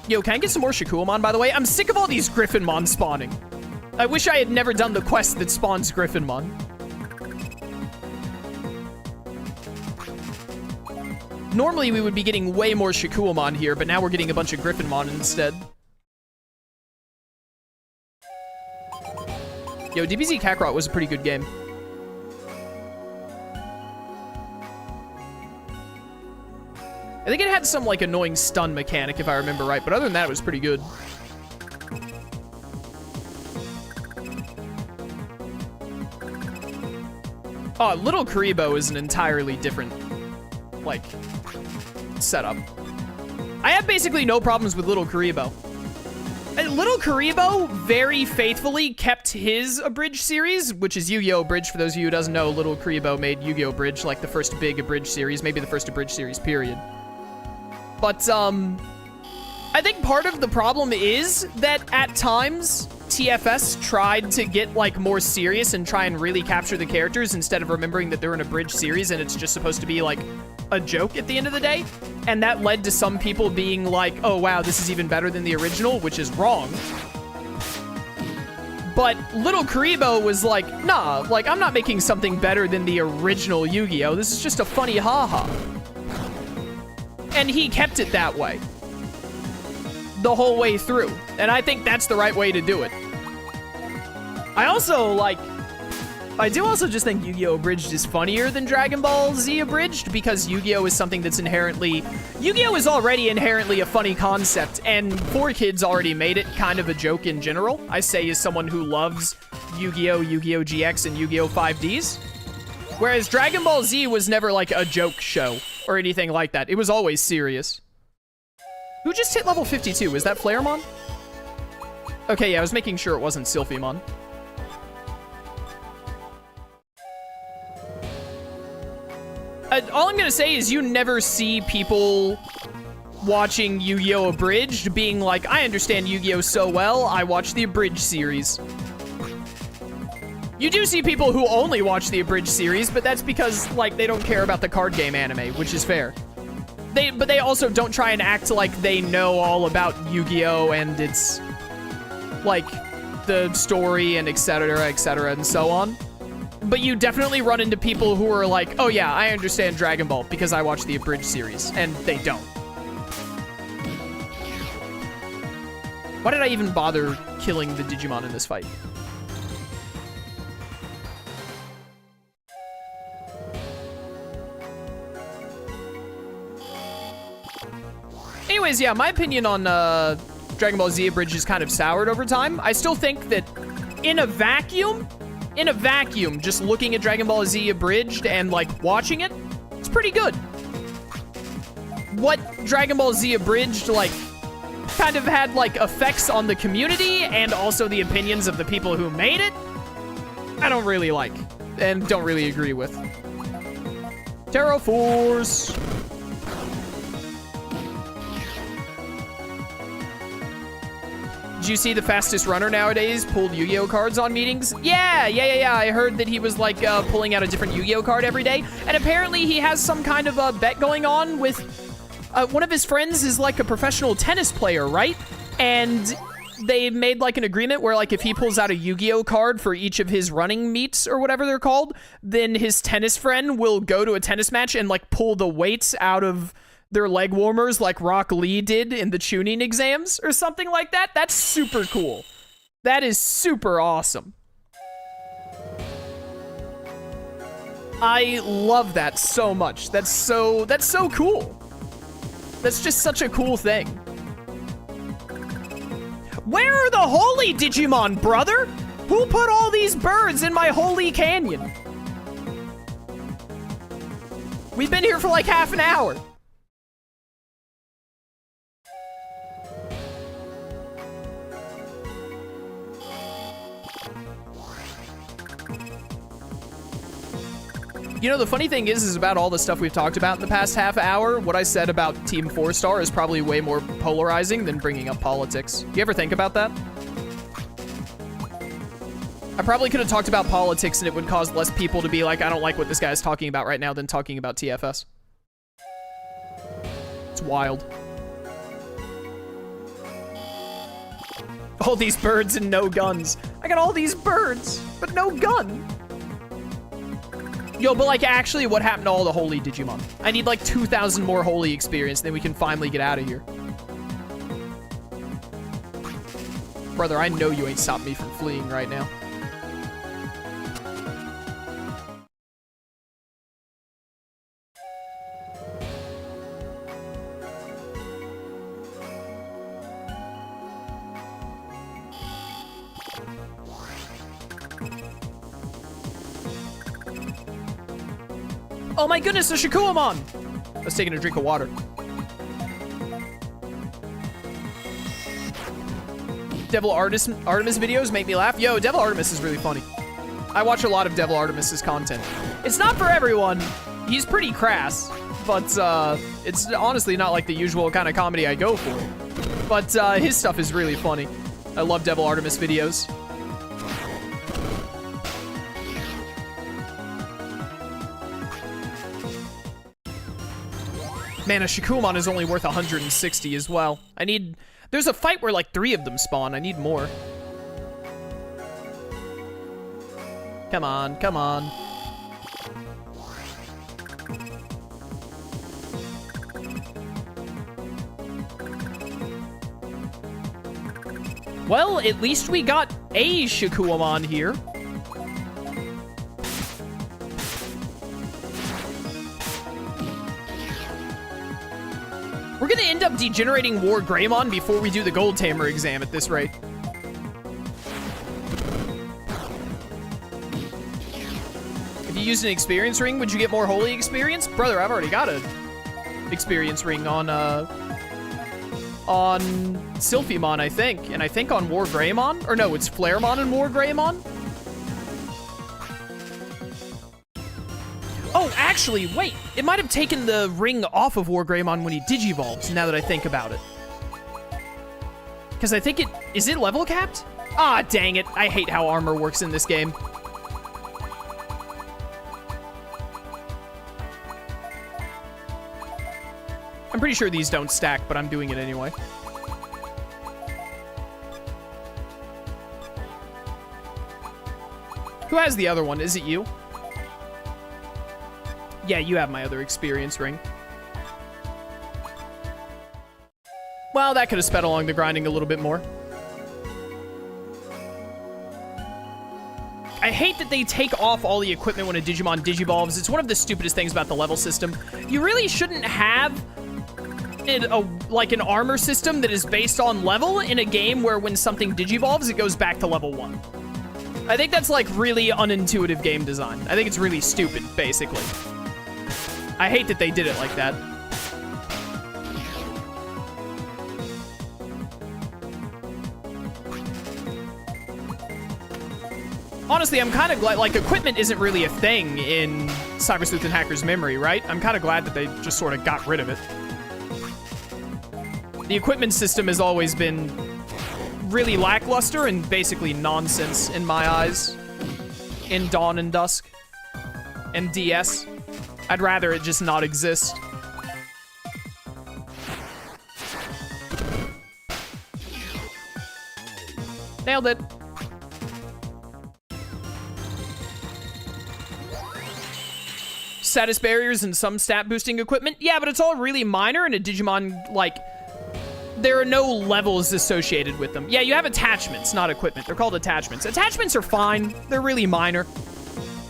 Yo, can I get some more Shakuamon, by the way? I'm sick of all these Griffinmon spawning. I wish I had never done the quest that spawns Griffinmon. Normally, we would be getting way more Shakuamon here, but now we're getting a bunch of Griffinmon instead. Yo, DBZ Kakarot was a pretty good game. I think it had some, like, annoying stun mechanic, if I remember right, but other than that, it was pretty good. Oh, Little Karibo is an entirely different, like, setup. I have basically no problems with Little Karibo. Little Karibo very faithfully kept his Abridged series, which is Yu-Gi-Oh! Abridged. For those of you who doesn't know, Little Karibo made Yu-Gi-Oh! Abridged, like the first big Abridged series, maybe the first Abridged series, period. But, I think part of the problem is that at times, TFS tried to get, like, more serious and try and really capture the characters instead of remembering that they're an Abridged series and it's just supposed to be, like, a joke at the end of the day. And that led to some people being like, oh, wow, this is even better than the original, which is wrong. But Little Karibo was like, nah, like, I'm not making something better than the original Yu-Gi-Oh! This is just a funny haha. And he kept it that way the whole way through. And I think that's the right way to do it. I also, like, I do also just think Yu-Gi-Oh! Abridged is funnier than Dragon Ball Z Abridged because Yu-Gi-Oh! Is something that's inherently... Yu-Gi-Oh! Is already inherently a funny concept, and 4Kids already made it kind of a joke in general. I say as someone who loves Yu-Gi-Oh!, Yu-Gi-Oh! GX, and Yu-Gi-Oh! 5Ds. Whereas Dragon Ball Z was never, like, a joke show or anything like that. It was always serious. Who just hit level 52? Is that Flaremon? Okay, yeah, I was making sure it wasn't Sylphimon. All I'm gonna say is you never see people watching Yu-Gi-Oh! Abridged being like, I understand Yu-Gi-Oh! So well, I watch the Abridged series. You do see people who only watch the Abridged series, but that's because, like, they don't care about the card game anime, which is fair. But they also don't try and act like they know all about Yu-Gi-Oh! And its, like, the story and et cetera, and so on. But you definitely run into people who are like, oh yeah, I understand Dragon Ball because I watch the Abridged series, and they don't. Why did I even bother killing the Digimon in this fight? Anyways, yeah, my opinion on Dragon Ball Z Abridged is kind of soured over time. I still think that in a vacuum, just looking at Dragon Ball Z Abridged and, like, watching it, it's pretty good. What Dragon Ball Z Abridged, like, kind of had, like, effects on the community and also the opinions of the people who made it, I don't really like and don't really agree with. Terra Force. Did you see the fastest runner nowadays pulled Yu-Gi-Oh! Cards on meetings? Yeah. I heard that he was, like, pulling out a different Yu-Gi-Oh! Card every day. And apparently he has some kind of a bet going on with... one of his friends is, like, a professional tennis player, right? And they made, like, an agreement where, like, if he pulls out a Yu-Gi-Oh! Card for each of his running meets or whatever they're called, then his tennis friend will go to a tennis match and, like, pull the weights out of their leg warmers like Rock Lee did in the tuning exams or something like that. That's super cool. That is super awesome. I love that so much. That's so cool. That's just such a cool thing. Where are the holy Digimon, brother? Who put all these birds in my holy canyon? We've been here for like half an hour. You know, the funny thing is about all the stuff we've talked about in the past half hour, what I said about TeamFourStar is probably way more polarizing than bringing up politics. Do you ever think about that? I probably could have talked about politics and it would cause less people to be like, I don't like what this guy is talking about right now than talking about TFS. It's wild. All these birds and no guns. I got all these birds, but no gun. Yo, but like actually what happened to all the holy Digimon? I need like 2,000 more holy experience, then we can finally get out of here. Brother, I know you ain't stopped me from fleeing right now. Oh my goodness, a Shikuamon! I was taking a drink of water. Devil Artemis videos make me laugh. Yo, Devil Artemis is really funny. I watch a lot of Devil Artemis's content. It's not for everyone. He's pretty crass, but it's honestly not like the usual kind of comedy I go for. But his stuff is really funny. I love Devil Artemis videos. Man, a Shikuamon is only worth 160 as well. There's a fight where like 3 of them spawn. I need more. Come on, come on. Well, at least we got a Shikuamon here. We're gonna end up degenerating War Greymon before we do the Gold Tamer exam at this rate. If you used an experience ring, would you get more holy experience? Brother, I've already got an experience ring on Sylphimon, I think. And I think on War Greymon? Or no, it's Flaremon and War Greymon? Oh, actually, wait. It might have taken the ring off of War Greymon when he digivolves, now that I think about it. Because I think is it level capped? Ah, dang it. I hate how armor works in this game. I'm pretty sure these don't stack, but I'm doing it anyway. Who has the other one? Is it you? Yeah, you have my other experience ring. Well, that could have sped along the grinding a little bit more. I hate that they take off all the equipment when a Digimon digivolves. It's one of the stupidest things about the level system. You really shouldn't have like an armor system that is based on level in a game where when something digivolves, it goes back to level 1. I think that's like really unintuitive game design. I think it's really stupid, basically. I hate that they did it like that. Honestly, I'm kind of glad, like, equipment isn't really a thing in Cyber Sleuth and Hacker's Memory, right? I'm kind of glad that they just sort of got rid of it. The equipment system has always been really lackluster and basically nonsense in my eyes. In Dawn and Dusk. And DS. I'd rather it just not exist. Nailed it. Status barriers and some stat boosting equipment. Yeah, but it's all really minor and a Digimon, like, there are no levels associated with them. Yeah, you have attachments, not equipment. They're called attachments. Attachments are fine. They're really minor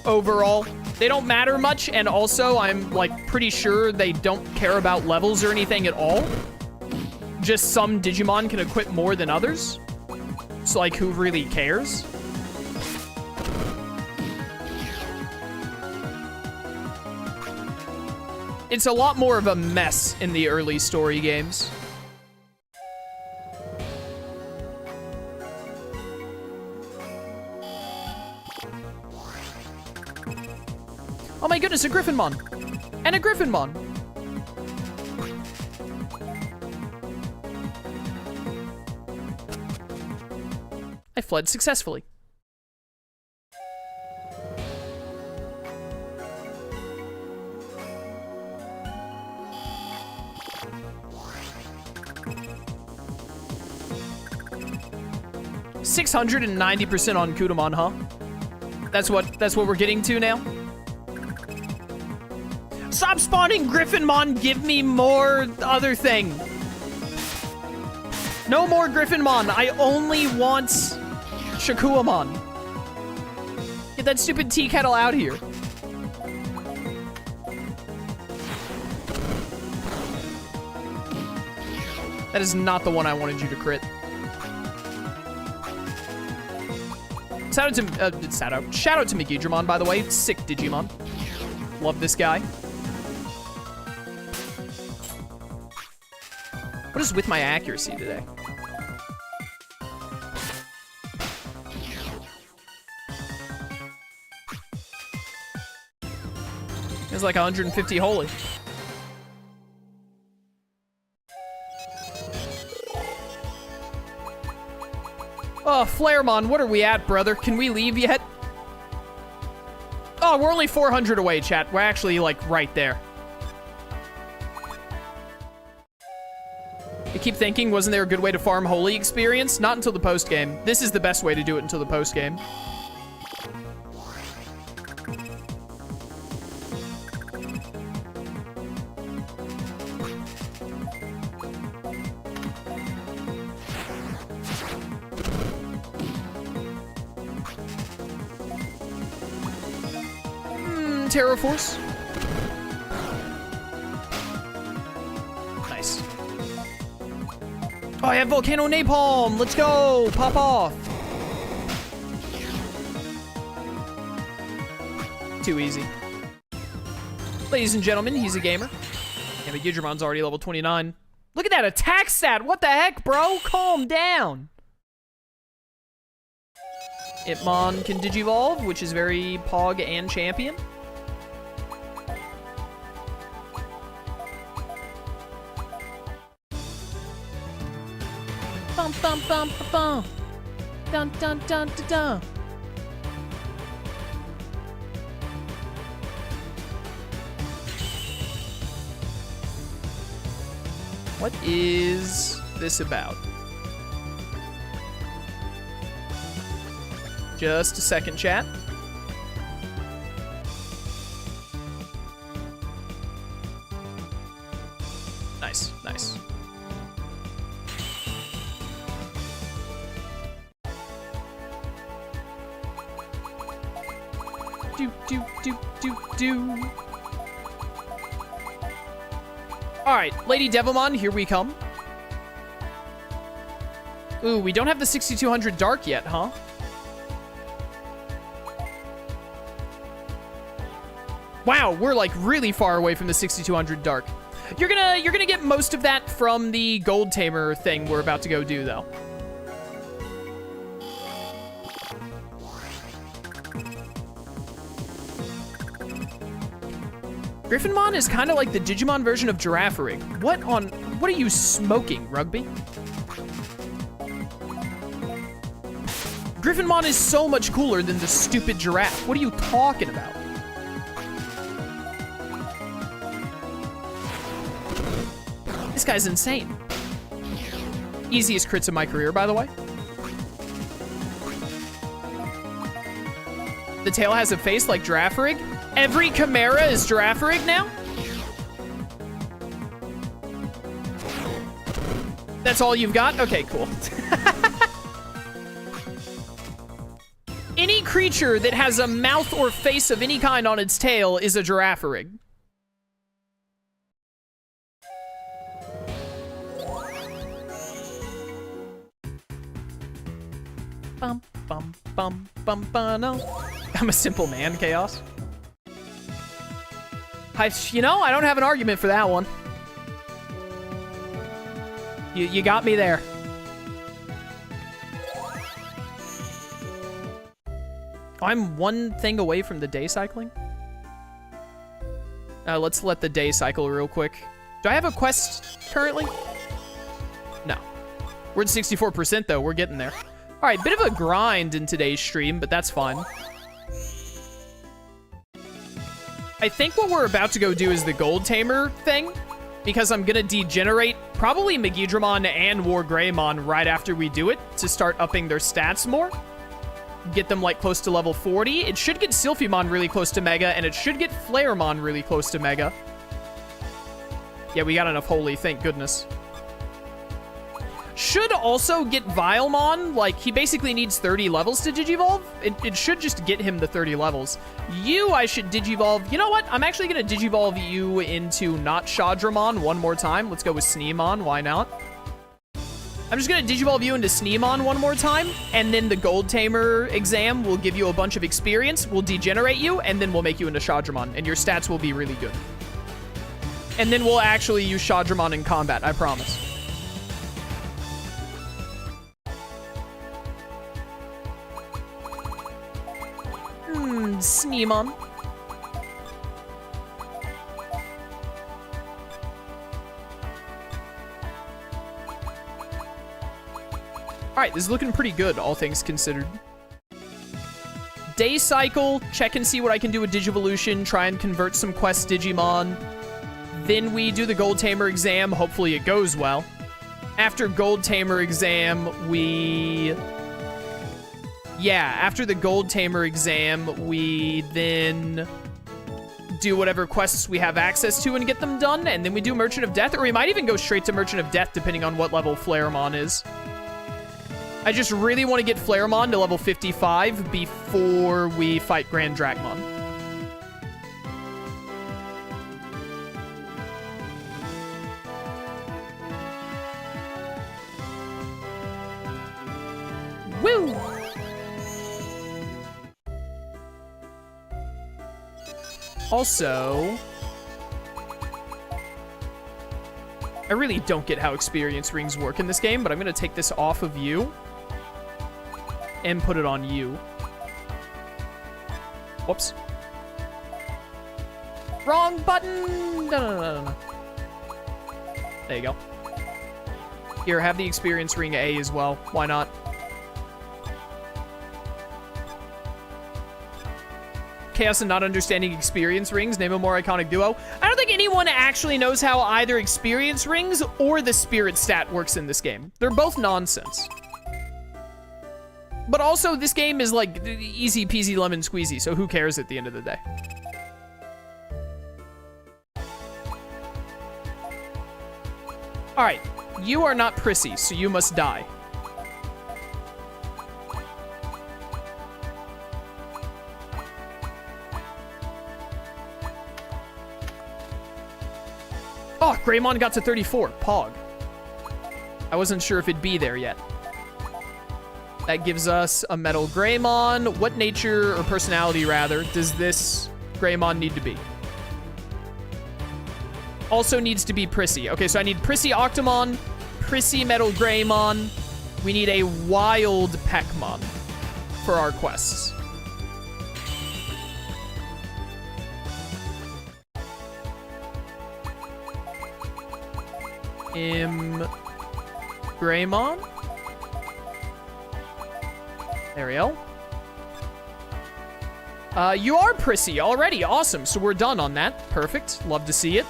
overall. They don't matter much, and also I'm like pretty sure they don't care about levels or anything at all. Just some Digimon can equip more than others. So like, who really cares? It's a lot more of a mess in the early story games. Oh my goodness, a Griffinmon! And a Griffinmon! I fled successfully. 690% on Kudamon, huh? That's what we're getting to now? Stop spawning Griffinmon, give me more other thing. No more Griffinmon, I only want Shakuamon. Get that stupid tea kettle out here. That is not the one I wanted you to crit. Shout out to Megidramon, by the way. Sick Digimon. Love this guy. What is with my accuracy today? It's like 150 holy. Oh, Flaremon, what are we at, brother? Can we leave yet? Oh, we're only 400 away, chat. We're actually, like, right there. I keep thinking, wasn't there a good way to farm holy experience? Not until the post-game. This is the best way to do it until the post-game. Terraforce. Nice. Oh, I have Volcano Napalm. Let's go. Pop off. Too easy. Ladies and gentlemen, he's a gamer. Yeah, but Yudramon's already level 29. Look at that attack stat. What the heck, bro? Calm down. Itmon can Digivolve, which is very Pog and Champion. Bum bum bum bum bum. Dun dun dun dun dun. What is this about? Just a second, chat. Nice, nice. Do. All right, Lady Devilmon, here we come. Ooh, we don't have the 6200 Dark yet, huh? Wow, we're like really far away from the 6200 Dark. You're gonna get most of that from the Gold Tamer thing we're about to go do, though. Griffinmon is kind of like the Digimon version of Girafarig. What are you smoking, Rugby? Griffinmon is so much cooler than the stupid giraffe. What are you talking about? This guy's insane. Easiest crits of my career, by the way. The tail has a face like Girafarig. Every Chimera is Girafarig now? That's all you've got? Okay, cool. Any creature that has a mouth or face of any kind on its tail is a Girafarig. Bum, bum, bum, bum, bum, no. I'm a simple man, Chaos. You know, I don't have an argument for that one. You got me there. I'm one thing away from the day cycling. Let's let the day cycle real quick. Do I have a quest currently? No. We're at 64% though. We're getting there. All right, bit of a grind in today's stream, but that's fine. I think what we're about to go do is the Gold Tamer thing. because I'm gonna degenerate probably Megidramon and Wargreymon right after we do it to start upping their stats more. Get them like close to level 40. It should get Sylphimon really close to Mega, and it should get Flaremon really close to Mega. Yeah, we got enough Holy, thank goodness. Should also get Vilemon. Like, he basically needs 30 levels to Digivolve. It should just get him the 30 levels. I should Digivolve. You know what? I'm actually going to Digivolve you into not Shadramon one more time. Let's go with Sneemon. Why not? I'm just going to Digivolve you into Sneemon one more time, and then the Gold Tamer exam will give you a bunch of experience. We'll degenerate you, and then we'll make you into Shadramon, and your stats will be really good. And then we'll actually use Shadramon in combat, I promise. Sneemon. Alright, this is looking pretty good, all things considered. Day cycle, check and see what I can do with Digivolution, try and convert some quest Digimon. Then we do the Gold Tamer exam, hopefully it goes well. After Gold Tamer exam, after the Gold Tamer exam, we then do whatever quests we have access to and get them done, and then we do Merchant of Death, or we might even go straight to Merchant of Death, depending on what level Flaremon is. I just really want to get Flaremon to level 55 before we fight Grand Dracmon. Woo! Also, I really don't get how experience rings work in this game, but I'm going to take this off of you and put it on you. Whoops. Wrong button! No. There you go. Here, have the experience ring A as well. Why not? Chaos and not understanding experience rings. Name a more iconic duo. I don't think anyone actually knows how either experience rings or the spirit stat works in this game. They're both nonsense. But also, this game is like easy peasy lemon squeezy, so who cares at the end of the day? Alright, you are not prissy, so you must die. Oh, Greymon got to 34. Pog. I wasn't sure if it'd be there yet. That gives us a Metal Greymon. What nature, or personality rather, does this Greymon need to be? Also needs to be Prissy. Okay, so I need Prissy Octomon, Prissy Metal Greymon. We need a Wild Peckmon for our quests. Greymon. There we go. You are Prissy already. Awesome. So we're done on that. Perfect. Love to see it.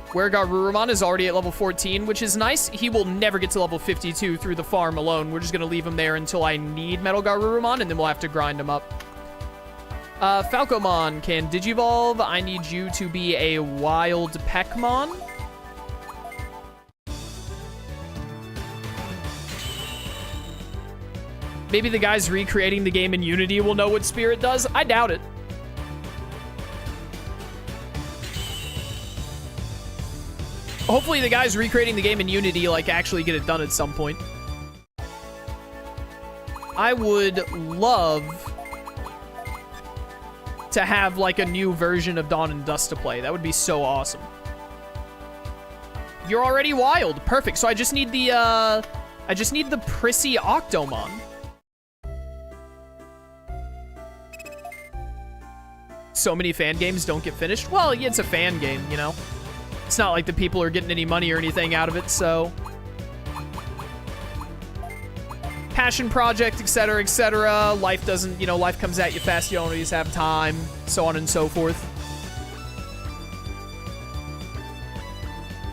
Wergarurumon is already at level 14, which is nice. He will never get to level 52 through the farm alone. We're just going to leave him there until I need Metal Garurumon, and then we'll have to grind him up. Falcomon can Digivolve. I need you to be a Wild Peckmon. Maybe the guys recreating the game in Unity will know what Spirit does. I doubt it. Hopefully the guys recreating the game in Unity, like, actually get it done at some point. I would love to have, like, a new version of Dawn and Dusk to play. That would be so awesome. You're already wild. Perfect. So I just need the Prissy Octomon. So many fan games don't get finished. Well, yeah, it's a fan game, you know? It's not like the people are getting any money or anything out of it, so... Passion project, etc., etc. Life doesn't, you know, life comes at you fast, you don't always have time, so on and so forth.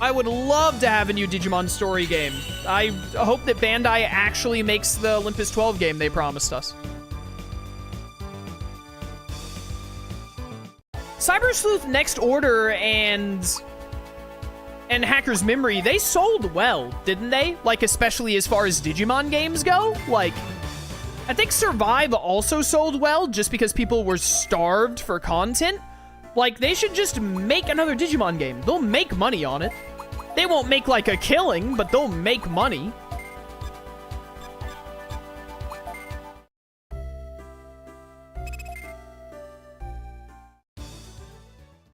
I would love to have a new Digimon story game. I hope that Bandai actually makes the Olympus 12 game they promised us. Cyber Sleuth Next Order and Hacker's Memory, they sold well, didn't they? Like, especially as far as Digimon games go? Like, I think Survive also sold well just because people were starved for content. Like, they should just make another Digimon game. They'll make money on it. They won't make, like, a killing, but they'll make money.